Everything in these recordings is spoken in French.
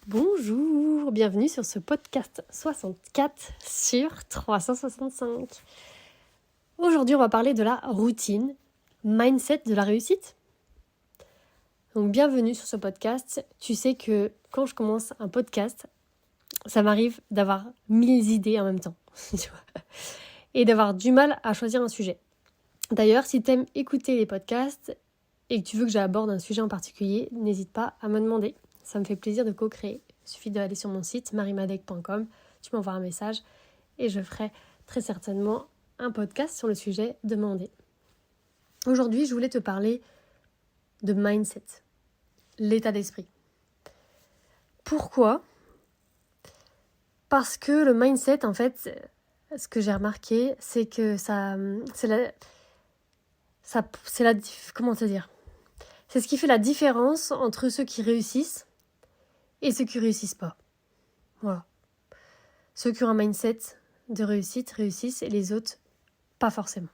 Bonjour, bienvenue sur ce podcast 64 sur 365. Aujourd'hui, on va parler de la routine, mindset de la réussite. Donc, bienvenue sur ce podcast. Tu sais que quand je commence un podcast, ça m'arrive d'avoir 1000 idées en même temps, tu vois, et d'avoir du mal à choisir un sujet. D'ailleurs, si tu aimes écouter les podcasts et que tu veux que j'aborde un sujet en particulier, n'hésite pas à me demander. Ça me fait plaisir de co-créer. Il suffit d'aller sur mon site marimadec.com, tu m'envoies un message et je ferai très certainement un podcast sur le sujet demandé. Aujourd'hui, je voulais te parler de mindset, l'état d'esprit. Pourquoi ? Parce que le mindset, en fait, ce que j'ai remarqué, c'est que comment te dire ? C'est ce qui fait la différence entre ceux qui réussissent et ceux qui réussissent pas. Voilà. Ceux qui ont un mindset de réussite réussissent et les autres, pas forcément.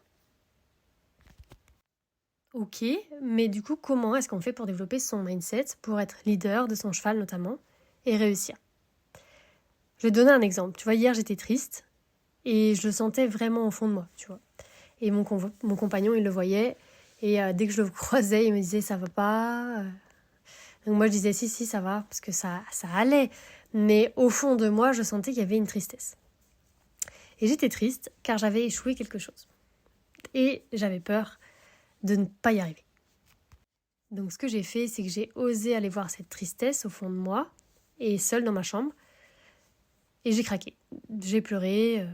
Ok, mais du coup, comment est-ce qu'on fait pour développer son mindset, pour être leader de son cheval notamment, et réussir ? Je vais te donner un exemple. Tu vois, hier, j'étais triste et je le sentais vraiment au fond de moi, tu vois. Et mon compagnon, il le voyait et dès que je le croisais, il me disait « ça va pas ?» Donc moi, je disais « si, ça va » parce que ça allait. Mais au fond de moi, je sentais qu'il y avait une tristesse. Et j'étais triste car j'avais échoué quelque chose. Et j'avais peur de ne pas y arriver. Donc ce que j'ai fait, c'est que j'ai osé aller voir cette tristesse au fond de moi, et seule dans ma chambre, et j'ai craqué. J'ai pleuré,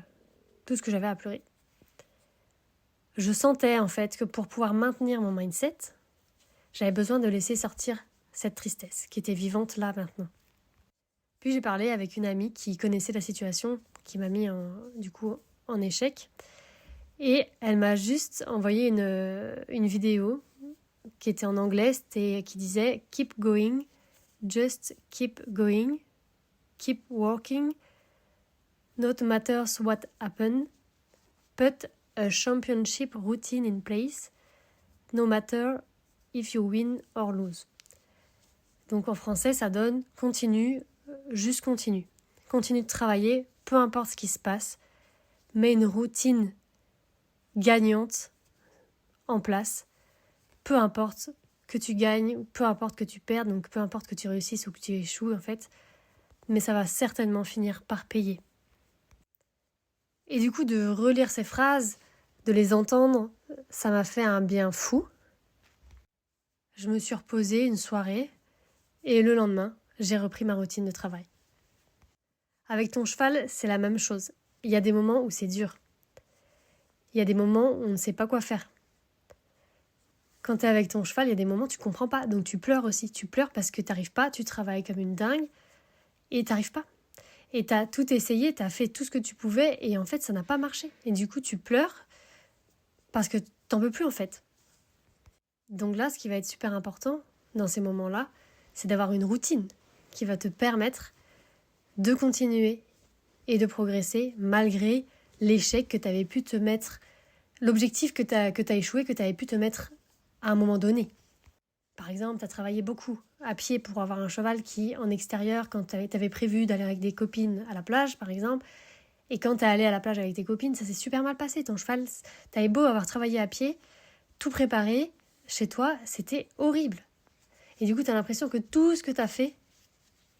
tout ce que j'avais à pleurer. Je sentais en fait que pour pouvoir maintenir mon mindset, j'avais besoin de laisser sortir cette tristesse qui était vivante là maintenant. Puis j'ai parlé avec une amie qui connaissait la situation, qui m'a mis en échec, et elle m'a juste envoyé une vidéo qui était en anglais, qui disait « Keep going, just keep going, keep working, no matters what happens, put a championship routine in place, no matter if you win or lose ». Donc en français, ça donne « Continue, juste continue. Continue de travailler, peu importe ce qui se passe, mets une routine gagnante en place, peu importe que tu gagnes, peu importe que tu perdes, donc peu importe que tu réussisses ou que tu échoues en fait, mais ça va certainement finir par payer. » Et du coup, de relire ces phrases, de les entendre, ça m'a fait un bien fou. Je me suis reposée une soirée et le lendemain, j'ai repris ma routine de travail. Avec ton cheval, c'est la même chose. Il y a des moments où c'est dur. Il y a des moments où on ne sait pas quoi faire. Quand tu es avec ton cheval, il y a des moments où tu ne comprends pas. Donc tu pleures aussi. Tu pleures parce que tu n'arrives pas, tu travailles comme une dingue et tu n'arrives pas. Et tu as tout essayé, tu as fait tout ce que tu pouvais et en fait, ça n'a pas marché. Et du coup, tu pleures parce que tu n'en peux plus en fait. Donc là, ce qui va être super important dans ces moments-là, c'est d'avoir une routine qui va te permettre de continuer et de progresser malgré l'échec que tu avais pu te mettre, l'objectif que tu as échoué, que tu avais pu te mettre à un moment donné. Par exemple, tu as travaillé beaucoup à pied pour avoir un cheval qui, en extérieur, quand tu avais prévu d'aller avec des copines à la plage, par exemple, et quand tu es allé à la plage avec tes copines, ça s'est super mal passé. Ton cheval, tu avais beau avoir travaillé à pied, tout préparé, chez toi, c'était horrible. Et du coup, tu as l'impression que tout ce que tu as fait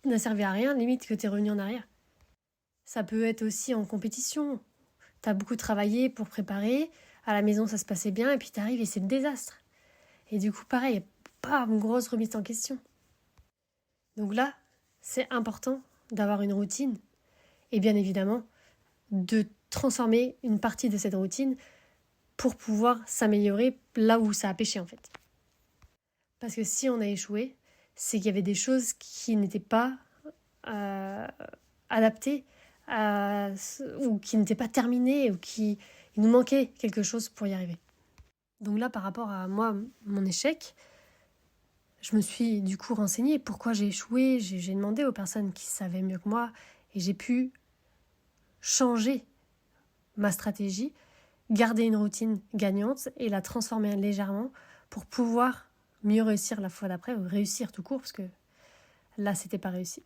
n'a servi à rien, limite que tu es revenu en arrière. Ça peut être aussi en compétition. Tu as beaucoup travaillé pour préparer, à la maison ça se passait bien, et puis tu arrives et c'est le désastre. Et du coup, pareil, une grosse remise en question. Donc là, c'est important d'avoir une routine, et bien évidemment, de transformer une partie de cette routine pour pouvoir s'améliorer là où ça a péché en fait. Parce que si on a échoué, c'est qu'il y avait des choses qui n'étaient pas adaptées ou qui n'étaient pas terminées ou il nous manquait quelque chose pour y arriver. Donc là, par rapport à moi, mon échec, je me suis du coup renseignée pourquoi j'ai échoué. J'ai demandé aux personnes qui savaient mieux que moi et j'ai pu changer ma stratégie, garder une routine gagnante et la transformer légèrement pour pouvoir mieux réussir la fois d'après, ou réussir tout court, parce que là, c'était pas réussi.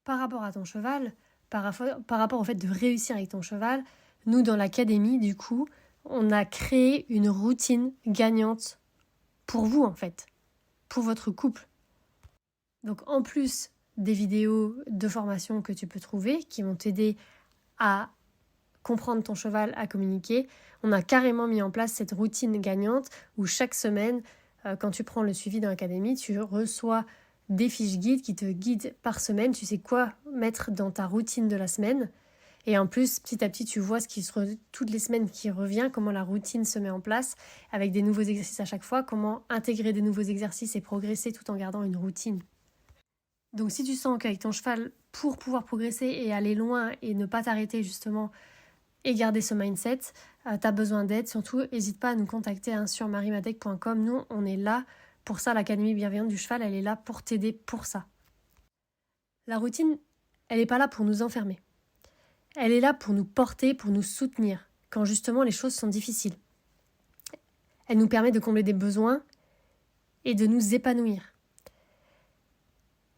par rapport à ton cheval, par rapport au fait de réussir avec ton cheval, nous, dans l'académie, du coup, on a créé une routine gagnante pour vous, en fait, pour votre couple. Donc, en plus des vidéos de formation que tu peux trouver qui vont t'aider à comprendre ton cheval, à communiquer, on a carrément mis en place cette routine gagnante où chaque semaine, quand tu prends le suivi dans l'académie, tu reçois des fiches guides qui te guident par semaine. Tu sais quoi mettre dans ta routine de la semaine. Et en plus, petit à petit, tu vois toutes les semaines qui revient, comment la routine se met en place, avec des nouveaux exercices à chaque fois, comment intégrer des nouveaux exercices et progresser tout en gardant une routine. Donc si tu sens qu'avec ton cheval, pour pouvoir progresser et aller loin et ne pas t'arrêter justement et garder ce mindset, tu as besoin d'aide, surtout n'hésite pas à nous contacter sur marimadec.com. Nous, on est là pour ça, l'Académie bienveillante du cheval, elle est là pour t'aider pour ça. La routine, elle n'est pas là pour nous enfermer. Elle est là pour nous porter, pour nous soutenir, quand justement les choses sont difficiles. Elle nous permet de combler des besoins et de nous épanouir.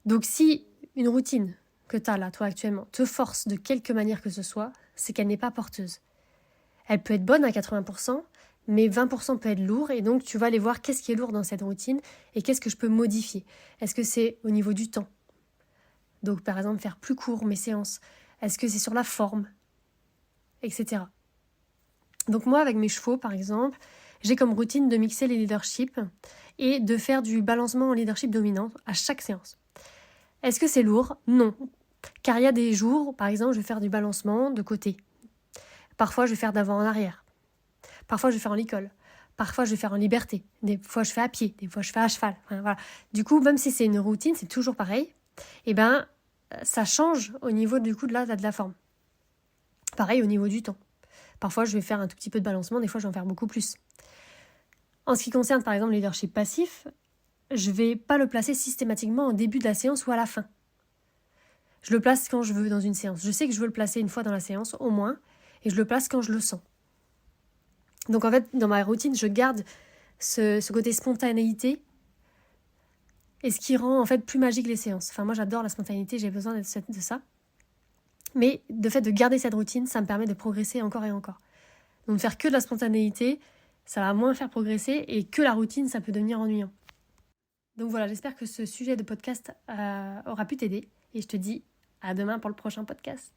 Donc si une routine que tu as là, toi actuellement, te force de quelque manière que ce soit, c'est qu'elle n'est pas porteuse. Elle peut être bonne à 80%, mais 20% peut être lourd, et donc tu vas aller voir qu'est-ce qui est lourd dans cette routine et qu'est-ce que je peux modifier. Est-ce que c'est au niveau du temps? Donc par exemple faire plus court mes séances. Est-ce que c'est sur la forme? Etc. Donc moi avec mes chevaux par exemple, j'ai comme routine de mixer les leaderships et de faire du balancement en leadership dominant à chaque séance. Est-ce que c'est lourd? Non. Car il y a des jours, par exemple, je vais faire du balancement de côté. Parfois, je vais faire d'avant en arrière. Parfois, je vais faire en licol. Parfois, je vais faire en liberté. Des fois, je fais à pied. Des fois, je fais à cheval. Enfin, voilà. Du coup, même si c'est une routine, c'est toujours pareil. Eh ben, ça change au niveau du coup de la forme. Pareil au niveau du temps. Parfois, je vais faire un tout petit peu de balancement. Des fois, je vais en faire beaucoup plus. En ce qui concerne, par exemple, le leadership passif, je ne vais pas le placer systématiquement au début de la séance ou à la fin. Je le place quand je veux dans une séance. Je sais que je veux le placer une fois dans la séance, au moins, et je le place quand je le sens. Donc en fait, dans ma routine, je garde ce côté spontanéité et ce qui rend en fait plus magique les séances. Enfin, moi, j'adore la spontanéité, j'ai besoin de ça. Mais de fait de garder cette routine, ça me permet de progresser encore et encore. Donc faire que de la spontanéité, ça va moins faire progresser, et que la routine, ça peut devenir ennuyant. Donc voilà, j'espère que ce sujet de podcast aura pu t'aider, et je te dis à demain pour le prochain podcast.